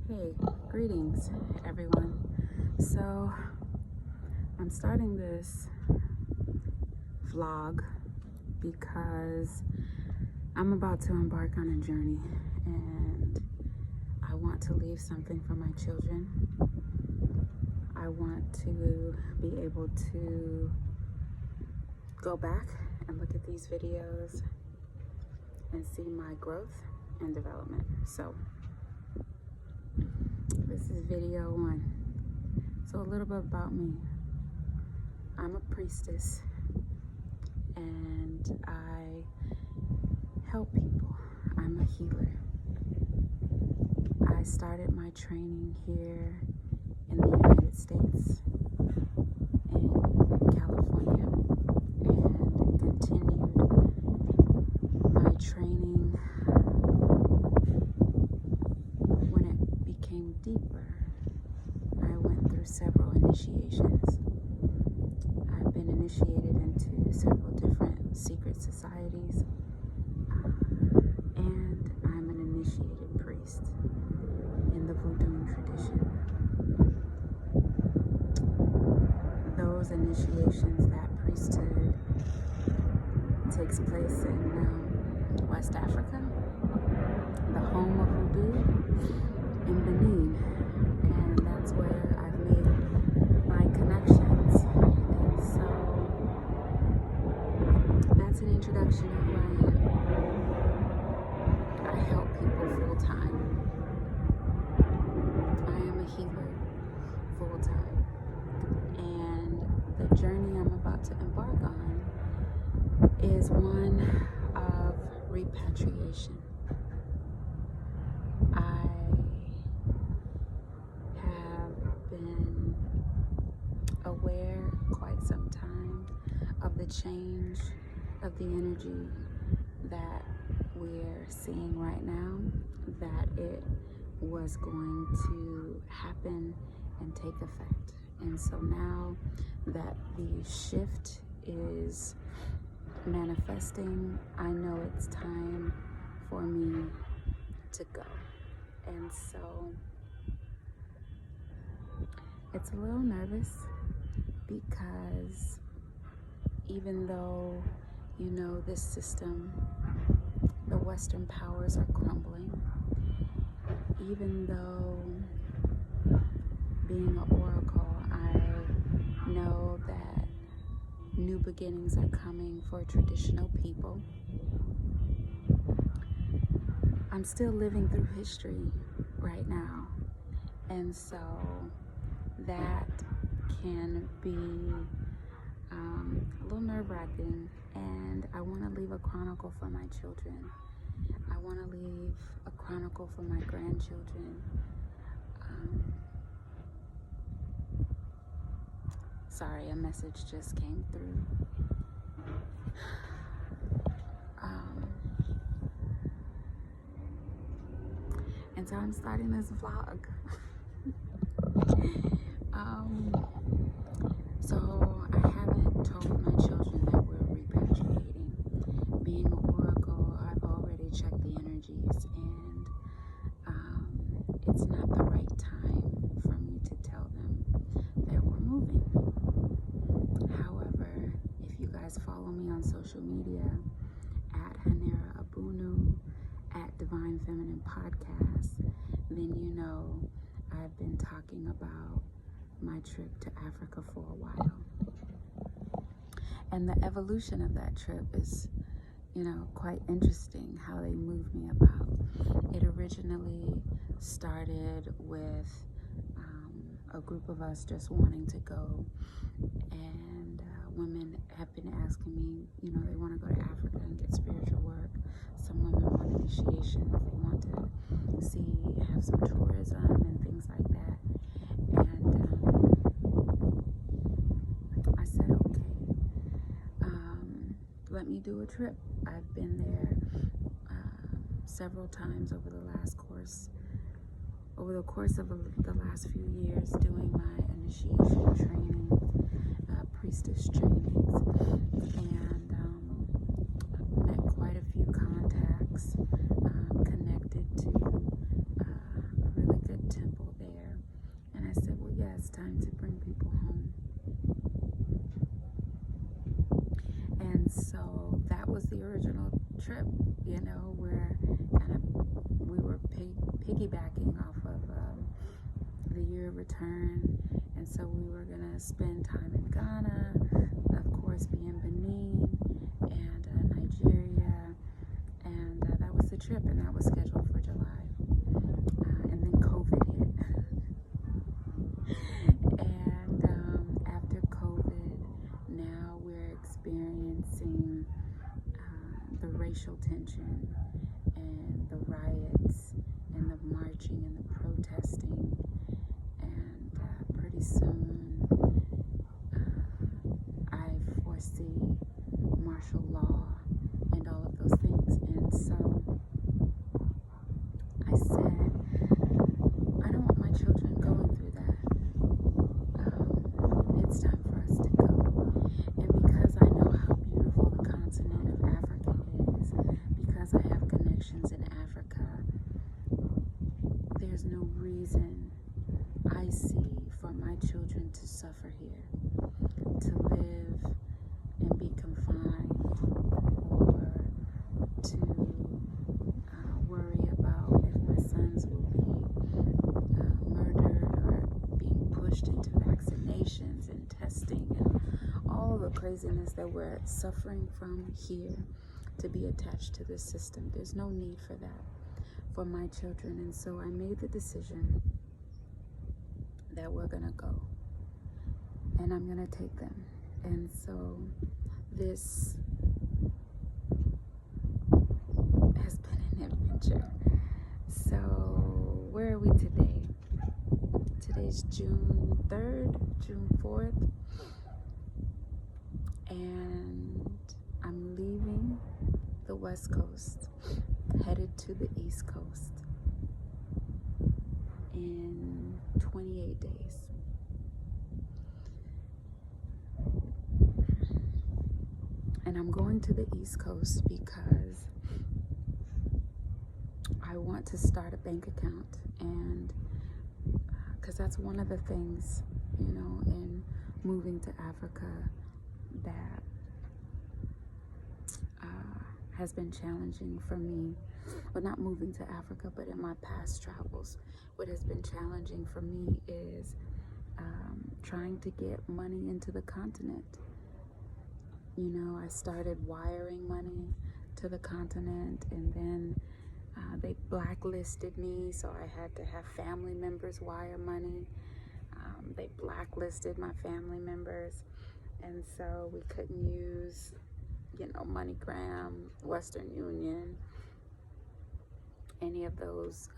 Hey, greetings everyone. So I'm starting this vlog because I'm about to embark on a journey and I want to leave something for my children. I want to be able to go back and look at these videos and see my growth and development. So this is video 1. So a little bit about me. I'm a priestess and I help people. I'm a healer. I started my training here in the United States, in California, and continued my training when it became deeper. I went through several initiations. I've been initiated into several different secret societies, and I'm an initiated priest in the voodoo tradition. Those initiations, that priesthood, takes place in West Africa, the home of voodoo, in Benin, and that's where I've made my connections. And so that's an introduction of who I am. I help people full time. I am a healer full time. And the journey I'm about to embark on is one of repatriation. I have been aware quite some time of the change of the energy that we're seeing right now, that it was going to happen and take effect. And so now that the shift is manifesting, I know it's time for me to go. And so it's a little nervous because even though, you know, this system, the Western powers are crumbling, even though being an oracle, I know that new beginnings are coming for traditional people, I'm still living through history right now. And so that can be a little nerve-wracking, and I want to leave a chronicle for my children. I want to leave a chronicle for my grandchildren. Sorry, a message just came through. And so I'm starting this vlog. So I haven't told my children that we're repatriating. Being an oracle, I've already checked the energies, and it's not the right time for me to tell them that we're moving. However, if you guys follow me on social media, at Haneera Abounu, at Divine Feminine Podcast, then you know I've been talking about my trip to Africa for a while. And the evolution of that trip is, you know, quite interesting how they moved me about. It originally started with a group of us just wanting to go, and women have been asking me, you know, they want to go to Africa and get spiritual work. Some women want initiations, they want to have some tourism and things like that. And I said, okay, let me do a trip. I've been there several times over the course of the last few years, doing my initiation training, priestess trainings, and met quite a few contacts, connected to a really good temple you know, we were piggybacking off of the year of return, and so we were gonna spend time in Ghana, of course, be in Benin and Nigeria, and that was the trip, and that was scheduled for July, and then COVID hit. And after COVID, now we're experiencing the racial tension and the riots and the marching and the protesting, and pretty soon I foresee martial law and all of those things. And so I said, I don't want my children going through that. It's time for us to go. And because I know how beautiful the continent of Africa is, because I have connections in Africa, there's no reason I see for my children to suffer here, to live and be confined, or to worry about if my sons will be murdered or being pushed into vaccinations and testing and all the craziness that we're suffering from here, to be attached to this system. There's no need for that for my children. And so I made the decision that we're gonna go, and I'm gonna take them. And so this has been an adventure. So where are we today? Today's June 3rd, June 4th, and I'm leaving the West Coast, headed to the East Coast in 28 days. And I'm going to the East Coast because I want to start a bank account, and because that's one of the things, you know, in moving to Africa that has been challenging for me. Well, not moving to Africa, but in my past travels, what has been challenging for me is trying to get money into the continent. You know, I started wiring money to the continent, and then they blacklisted me, so I had to have family members wire money. They blacklisted my family members, and so we couldn't use, you know, MoneyGram, Western Union, any of those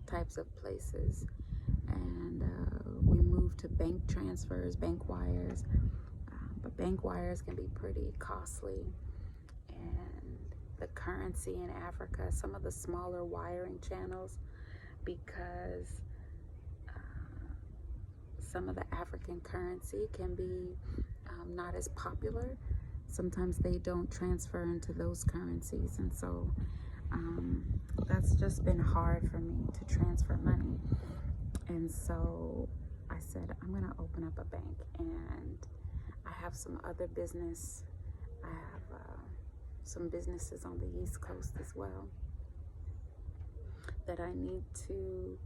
types of places. And we moved to bank transfers, bank wires, but bank wires can be pretty costly. And the currency in Africa, some of the smaller wiring channels, because some of the African currency can be not as popular. Sometimes they don't transfer into those currencies, and so that's just been hard for me to transfer money. And so I said, I'm gonna open up a bank, and I have some other business. I have some businesses on the East Coast as well that I need to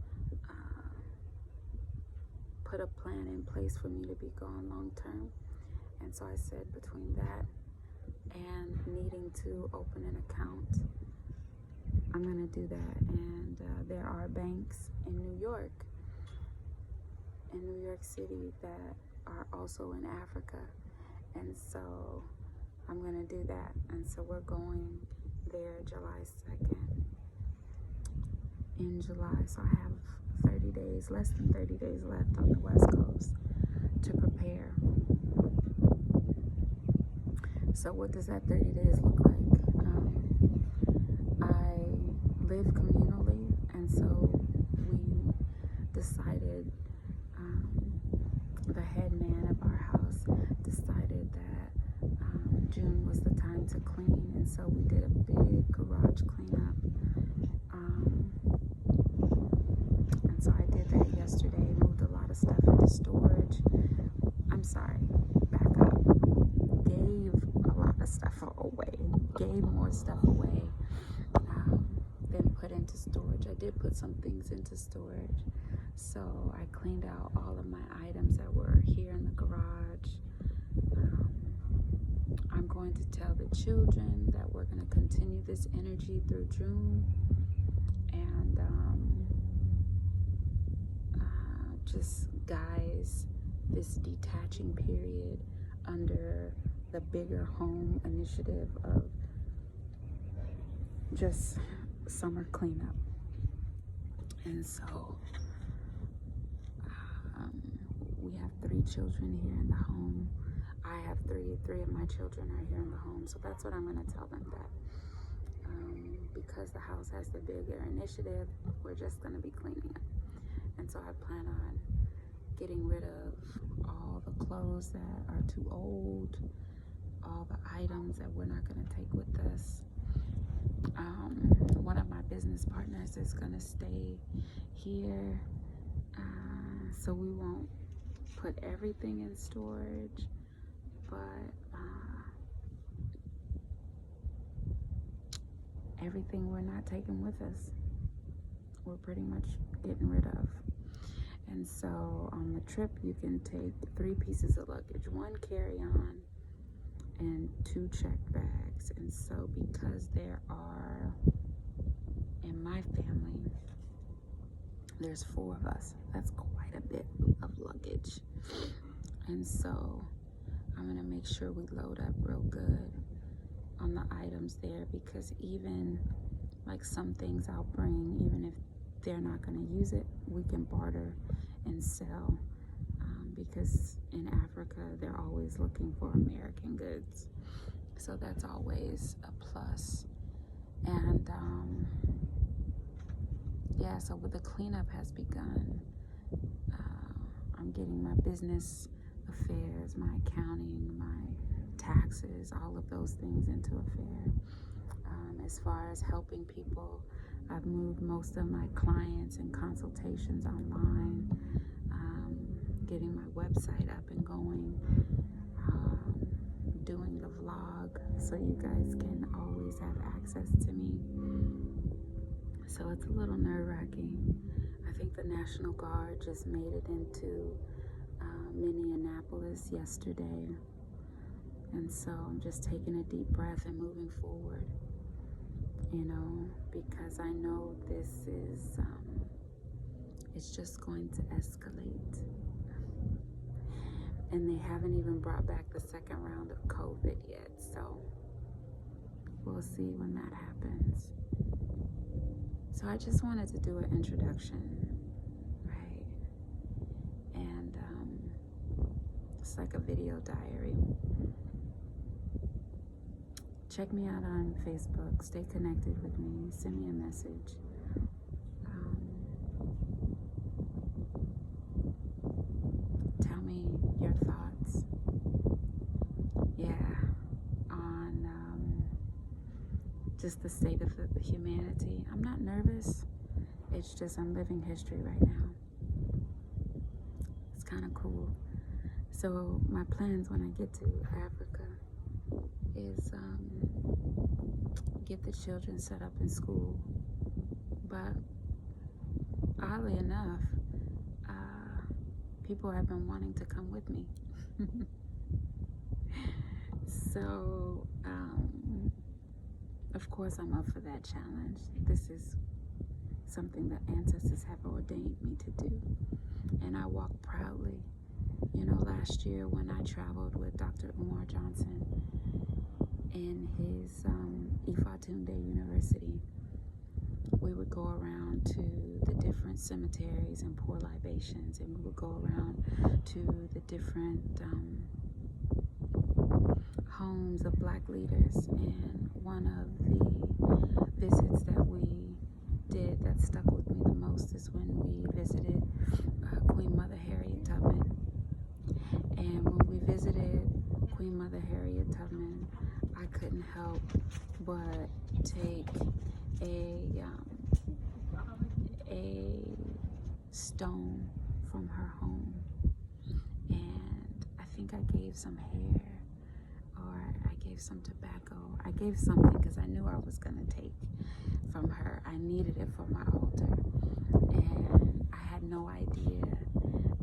put a plan in place for me to be gone long term. And so I said, between that and needing to open an account, I'm gonna do that. And there are banks in New York City that are also in Africa, and so I'm gonna do that. And so we're going there July 2nd in July. So I have 30 days, less than 30 days left on the West Coast to prepare. So what does that 30 days look like? I live communally, and so we decided, the head man of our house decided that June was the time to clean, and so we did a big garage cleanup. And so I did that yesterday, moved a lot of stuff into storage. I'm sorry, back up. gave a lot of stuff away, gave more stuff away than put into storage. I did put some things into storage. So I cleaned out all of my items that were here in the garage. I'm going to tell the children that we're going to continue this energy through June, and just guys this detaching period under the bigger home initiative of just summer cleanup. And so we have 3 children here in the home. I have three of my children are here in the home. So that's what I'm going to tell them, that because the house has the bigger initiative, we're just going to be cleaning up. And so I plan on getting rid of all the clothes that are too old, all the items that we're not going to take with us. One of my business partners is going to stay here, so we won't put everything in storage, but everything we're not taking with us, we're pretty much getting rid of. And so on the trip, you can take 3 pieces of luggage, 1 carry-on and 2 check bags. And so because there are, in my family, there's 4 of us, that's quite a bit of luggage. And so I'm gonna make sure we load up real good on the items there, because even like some things I'll bring, even if they're not gonna use it, we can barter and sell, because in Africa they're always looking for American goods, so that's always a plus. And yeah, so with the cleanup has begun. I'm getting my business affairs, my accounting, my taxes, all of those things into affair. As far as helping people, I've moved most of my clients and consultations online, getting my website up and going, doing the vlog so you guys can always have access to me. So it's a little nerve-wracking. I think the National Guard just made it into Minneapolis yesterday, and so I'm just taking a deep breath and moving forward, you know, because I know this is it's just going to escalate, and they haven't even brought back the 2nd round of COVID yet, so we'll see when that happens. So I just wanted to do an introduction, right? And it's like a video diary. Check me out on Facebook. Stay connected with me. Send me a message. Tell me your thoughts. Yeah, on just the state of the humanity. I'm not nervous. It's just I'm living history right now. It's kind of cool. So my plans when I get to Africa is get the children set up in school. But oddly enough, people have been wanting to come with me. So of course I'm up for that challenge. This is something that ancestors have ordained me to do, and I walk proudly. You know, last year when I traveled with Dr. Umar Johnson in his Ifatunde University, we would go around to the different cemeteries and pour libations, and we would go around to the different homes of Black leaders. And one of the visits that we did that stuck with me the most is when we visited Queen Mother Harriet Tubman. And when we visited Queen Mother Harriet Tubman, I couldn't help but take a stone from her home, and I think I gave some hair or gave some tobacco. I gave something because I knew I was going to take from her. I needed it for my altar. And I had no idea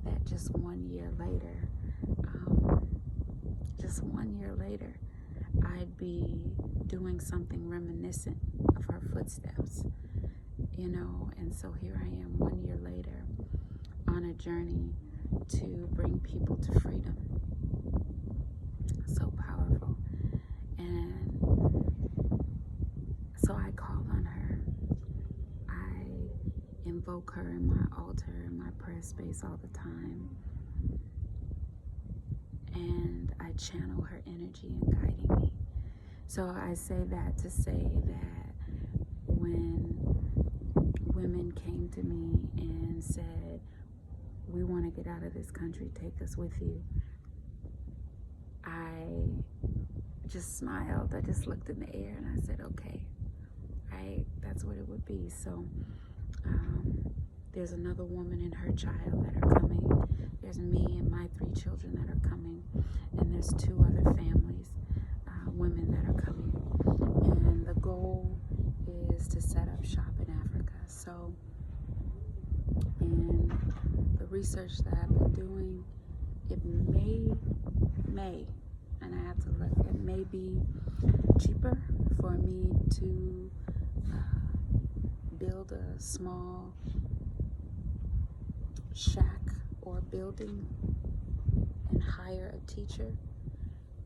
that just 1 year later, I'd be doing something reminiscent of her footsteps, you know. And so here I am 1 year later on a journey to bring people to freedom. So powerful. And so I call on her. I invoke her in my altar, in my prayer space all the time. And I channel her energy in guiding me. So I say that to say that when women came to me and said, we want to get out of this country, take us with you, I just smiled. I just looked in the air and I said, okay, right, that's what it would be. So there's another woman and her child that are coming. There's me and my 3 children that are coming. And there's 2 other families, women that are coming. And the goal is to set up shop in Africa. So in the research that I've been doing, it may, and I have to look, it may be cheaper for me to build a small shack or building and hire a teacher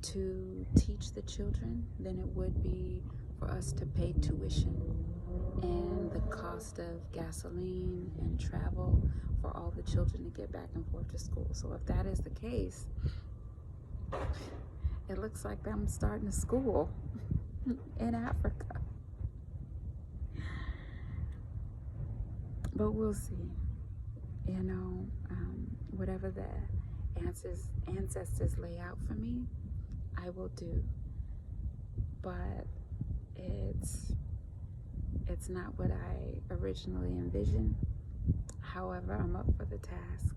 to teach the children than it would be for us to pay tuition and the cost of gasoline and travel for all the children to get back and forth to school. So if that is the case, it looks like I'm starting a school in Africa. But we'll see. You know, whatever the ancestors lay out for me, I will do. But it's not what I originally envisioned. However, I'm up for the task.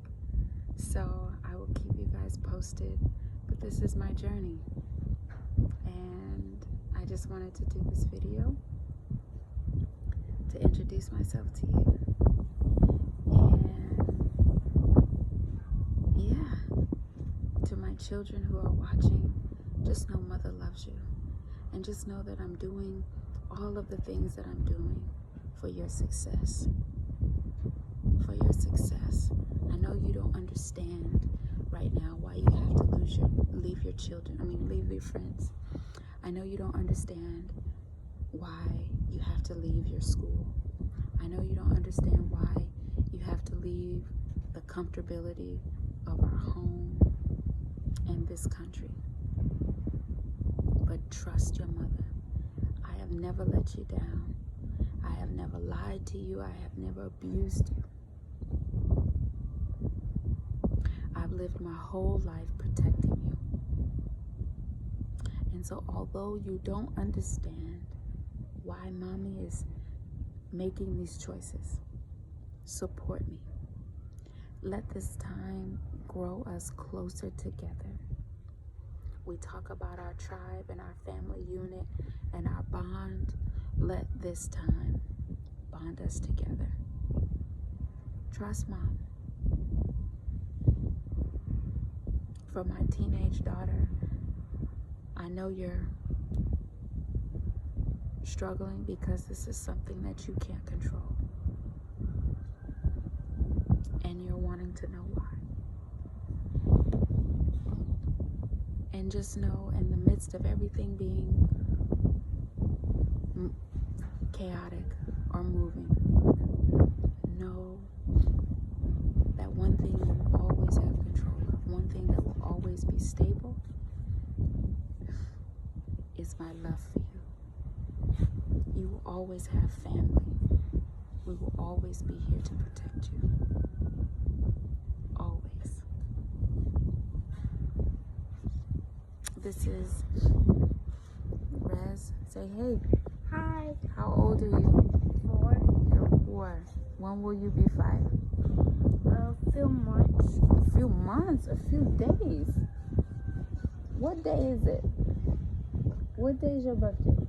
So I will keep you guys posted. But this is my journey. And I just wanted to do this video to introduce myself to you. And yeah, to my children who are watching, just know Mother loves you. And just know that I'm doing all of the things that I'm doing for your success. For your success. I know you don't understand right now why you have to leave your children. Leave your friends. I know you don't understand why you have to leave your school. I know you don't understand why you have to leave the comfortability of our home and this country. But trust your mother. I have never let you down. I have never lied to you. I have never abused you. I've lived my whole life protecting you. And so although you don't understand why mommy is making these choices, support me. Let this time grow us closer together. We talk about our tribe and our family unit and our bond. Let this time bond us together. Trust mom. For my teenage daughter, I know you're struggling because this is something that you can't control. And you're wanting to know why. And just know, in the midst of everything being chaotic or moving, know that one thing you always have control of, one thing that will always be stable, is my love for you. You will always have family. We will always be here to protect you. Always. This is Rez. Say hey. Hi. How old are you? 4. You're 4. When will you be 5? A few months. A few months? A few days? What day is it? What day is your birthday?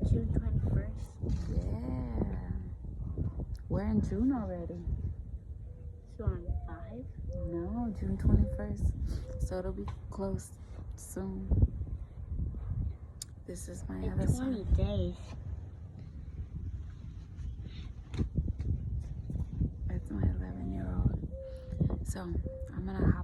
June 21st. Yeah. We're in June already. So on 5? No, June 21st. So it'll be close soon. This is my other 20 son. days. That's my 11-year-old. So I'm gonna hop